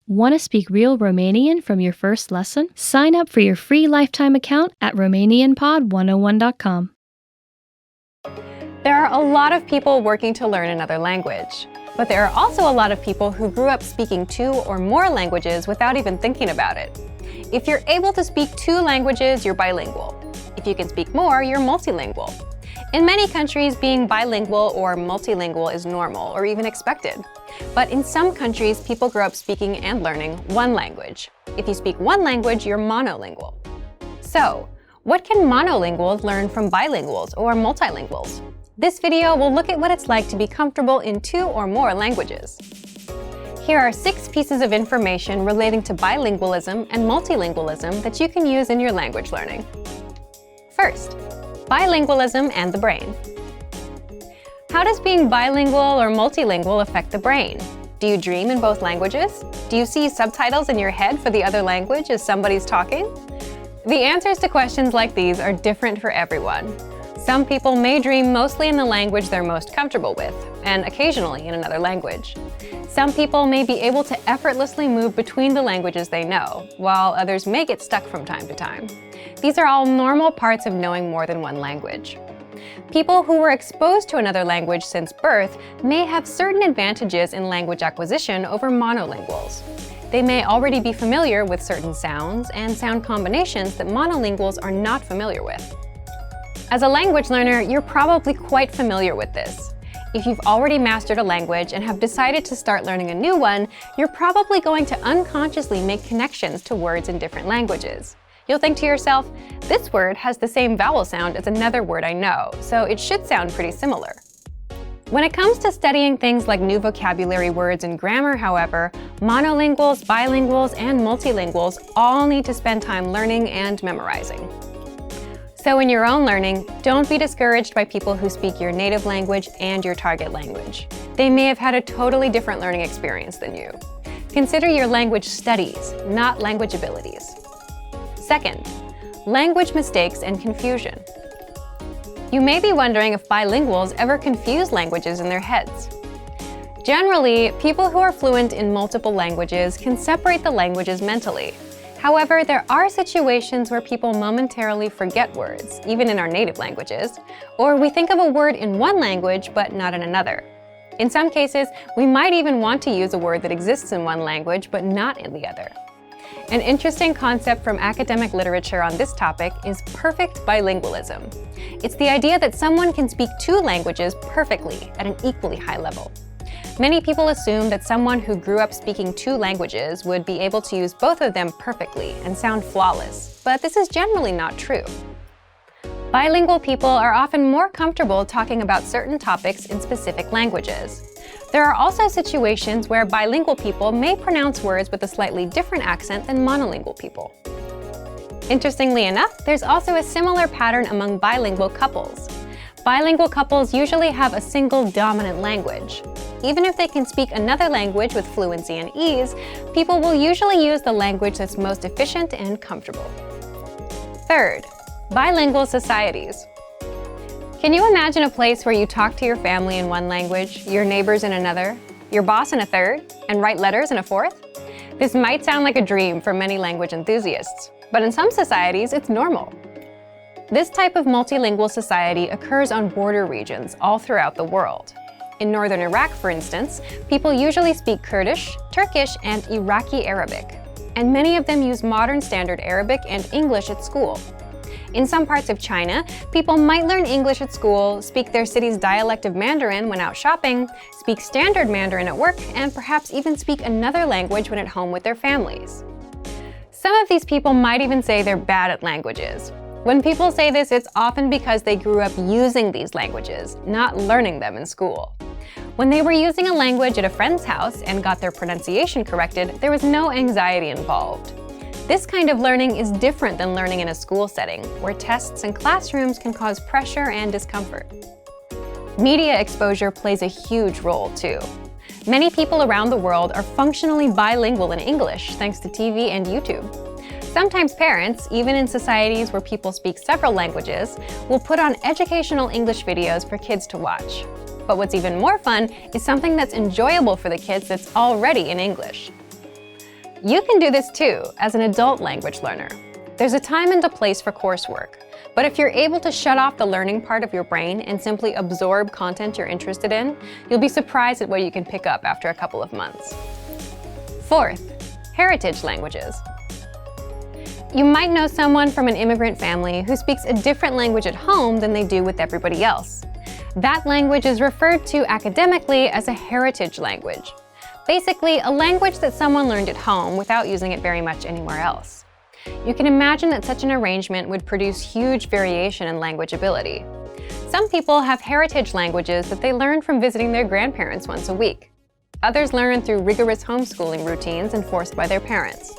Want to speak real Romanian from your first lesson? Sign up for your free lifetime account at RomanianPod101.com. There are a lot of people working to learn another language, but there are also a lot of people who grew up speaking 2 or more languages without even thinking about it. If you're able to speak 2 languages, you're bilingual. If you can speak more, you're multilingual. In many countries, being bilingual or multilingual is normal or even expected. But in some countries, people grow up speaking and learning 1 language. If you speak 1 language, you're monolingual. So, what can monolinguals learn from bilinguals or multilinguals? This video will look at what it's like to be comfortable in 2 or more languages. Here are 6 pieces of information relating to bilingualism and multilingualism that you can use in your language learning. First, bilingualism and the brain. How does being bilingual or multilingual affect the brain? Do you dream in both languages? Do you see subtitles in your head for the other language as somebody's talking? The answers to questions like these are different for everyone. Some people may dream mostly in the language they're most comfortable with, and occasionally in another language. Some people may be able to effortlessly move between the languages they know, while others may get stuck from time to time. These are all normal parts of knowing more than 1 language. People who were exposed to another language since birth may have certain advantages in language acquisition over monolinguals. They may already be familiar with certain sounds and sound combinations that monolinguals are not familiar with. As a language learner, you're probably quite familiar with this. If you've already mastered a language and have decided to start learning a new one, you're probably going to unconsciously make connections to words in different languages. You'll think to yourself, this word has the same vowel sound as another word I know, so it should sound pretty similar. When it comes to studying things like new vocabulary words and grammar, however, monolinguals, bilinguals, and multilinguals all need to spend time learning and memorizing. So in your own learning, don't be discouraged by people who speak your native language and your target language. They may have had a totally different learning experience than you. Consider your language studies, not language abilities. Second, language mistakes and confusion. You may be wondering if bilinguals ever confuse languages in their heads. Generally, people who are fluent in multiple languages can separate the languages mentally. However, there are situations where people momentarily forget words, even in our native languages, or we think of a word in one language but not in another. In some cases, we might even want to use a word that exists in one language but not in the other. An interesting concept from academic literature on this topic is perfect bilingualism. It's the idea that someone can speak 2 languages perfectly at an equally high level. Many people assume that someone who grew up speaking 2 languages would be able to use both of them perfectly and sound flawless, but this is generally not true. Bilingual people are often more comfortable talking about certain topics in specific languages. There are also situations where bilingual people may pronounce words with a slightly different accent than monolingual people. Interestingly enough, there's also a similar pattern among bilingual couples. Bilingual couples usually have a single dominant language. Even if they can speak another language with fluency and ease, people will usually use the language that's most efficient and comfortable. Third, bilingual societies. Can you imagine a place where you talk to your family in one language, your neighbors in another, your boss in a third, and write letters in a fourth? This might sound like a dream for many language enthusiasts, but in some societies, it's normal. This type of multilingual society occurs on border regions all throughout the world. In northern Iraq, for instance, people usually speak Kurdish, Turkish, and Iraqi Arabic, and many of them use modern standard Arabic and English at school. In some parts of China, people might learn English at school, speak their city's dialect of Mandarin when out shopping, speak standard Mandarin at work, and perhaps even speak another language when at home with their families. Some of these people might even say they're bad at languages. When people say this, it's often because they grew up using these languages, not learning them in school. When they were using a language at a friend's house and got their pronunciation corrected, there was no anxiety involved. This kind of learning is different than learning in a school setting, where tests and classrooms can cause pressure and discomfort. Media exposure plays a huge role, too. Many people around the world are functionally bilingual in English thanks to TV and YouTube. Sometimes parents, even in societies where people speak several languages, will put on educational English videos for kids to watch. But what's even more fun is something that's enjoyable for the kids that's already in English. You can do this too as an adult language learner. There's a time and a place for coursework, but if you're able to shut off the learning part of your brain and simply absorb content you're interested in, you'll be surprised at what you can pick up after a couple of months. Fourth, heritage languages. You might know someone from an immigrant family who speaks a different language at home than they do with everybody else. That language is referred to academically as a heritage language. Basically, a language that someone learned at home without using it very much anywhere else. You can imagine that such an arrangement would produce huge variation in language ability. Some people have heritage languages that they learn from visiting their grandparents once a week. Others learn through rigorous homeschooling routines enforced by their parents.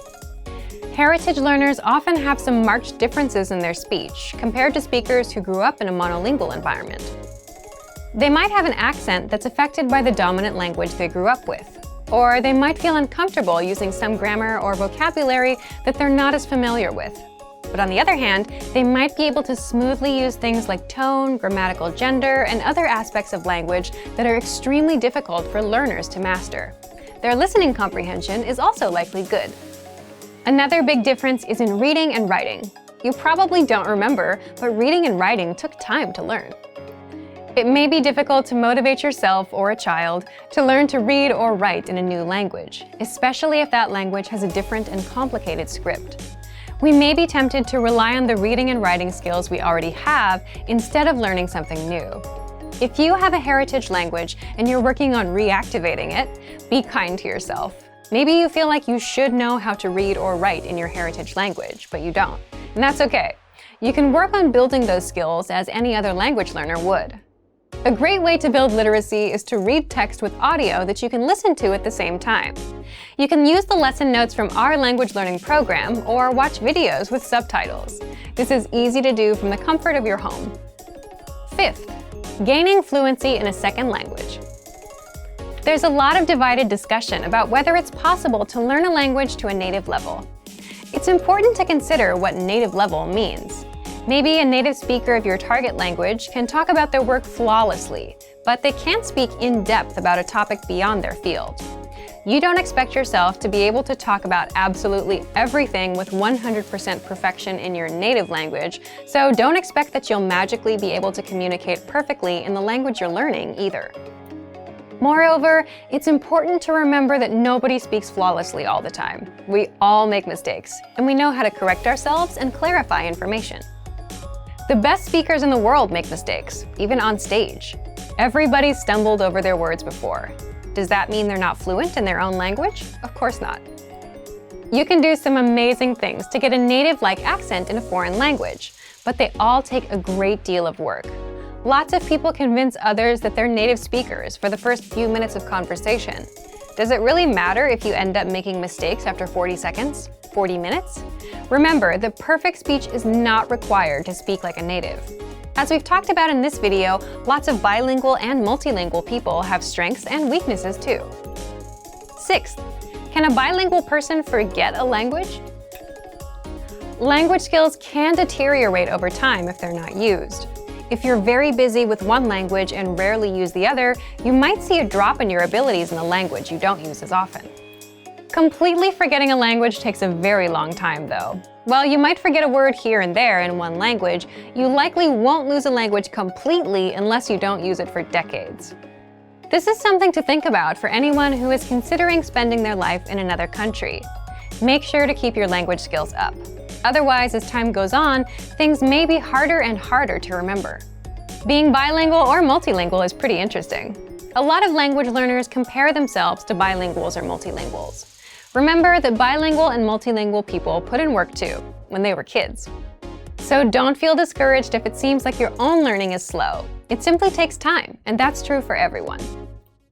Heritage learners often have some marked differences in their speech compared to speakers who grew up in a monolingual environment. They might have an accent that's affected by the dominant language they grew up with, or they might feel uncomfortable using some grammar or vocabulary that they're not as familiar with. But on the other hand, they might be able to smoothly use things like tone, grammatical gender, and other aspects of language that are extremely difficult for learners to master. Their listening comprehension is also likely good. Another big difference is in reading and writing. You probably don't remember, but reading and writing took time to learn. It may be difficult to motivate yourself or a child to learn to read or write in a new language, especially if that language has a different and complicated script. We may be tempted to rely on the reading and writing skills we already have instead of learning something new. If you have a heritage language and you're working on reactivating it, be kind to yourself. Maybe you feel like you should know how to read or write in your heritage language, but you don't. And that's okay. You can work on building those skills as any other language learner would. A great way to build literacy is to read text with audio that you can listen to at the same time. You can use the lesson notes from our language learning program or watch videos with subtitles. This is easy to do from the comfort of your home. Fifth, gaining fluency in a second language. There's a lot of divided discussion about whether it's possible to learn a language to a native level. It's important to consider what native level means. Maybe a native speaker of your target language can talk about their work flawlessly, but they can't speak in depth about a topic beyond their field. You don't expect yourself to be able to talk about absolutely everything with 100% perfection in your native language, so don't expect that you'll magically be able to communicate perfectly in the language you're learning either. Moreover, it's important to remember that nobody speaks flawlessly all the time. We all make mistakes, and we know how to correct ourselves and clarify information. The best speakers in the world make mistakes, even on stage. Everybody's stumbled over their words before. Does that mean they're not fluent in their own language? Of course not. You can do some amazing things to get a native-like accent in a foreign language, but they all take a great deal of work. Lots of people convince others that they're native speakers for the first few minutes of conversation. Does it really matter if you end up making mistakes after 40 seconds? 40 minutes? Remember, the perfect speech is not required to speak like a native. As we've talked about in this video, lots of bilingual and multilingual people have strengths and weaknesses too. Sixth, can a bilingual person forget a language? Language skills can deteriorate over time if they're not used. If you're very busy with one language and rarely use the other, you might see a drop in your abilities in the language you don't use as often. Completely forgetting a language takes a very long time, though. While you might forget a word here and there in one language, you likely won't lose a language completely unless you don't use it for decades. This is something to think about for anyone who is considering spending their life in another country. Make sure to keep your language skills up. Otherwise, as time goes on, things may be harder and harder to remember. Being bilingual or multilingual is pretty interesting. A lot of language learners compare themselves to bilinguals or multilinguals. Remember that bilingual and multilingual people put in work too, when they were kids. So don't feel discouraged if it seems like your own learning is slow. It simply takes time, and that's true for everyone.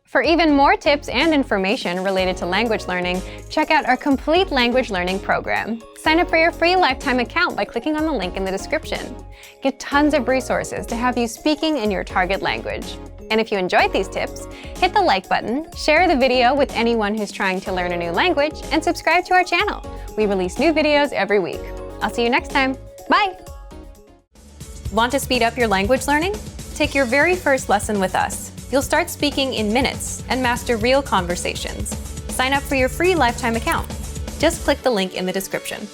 For even more tips and information related to language learning, check out our complete language learning program. Sign up for your free lifetime account by clicking on the link in the description. Get tons of resources to have you speaking in your target language. And if you enjoyed these tips, hit the like button, share the video with anyone who's trying to learn a new language, and subscribe to our channel. We release new videos every week. I'll see you next time. Bye! Want to speed up your language learning? Take your very first lesson with us. You'll start speaking in minutes and master real conversations. Sign up for your free lifetime account. Just click the link in the description.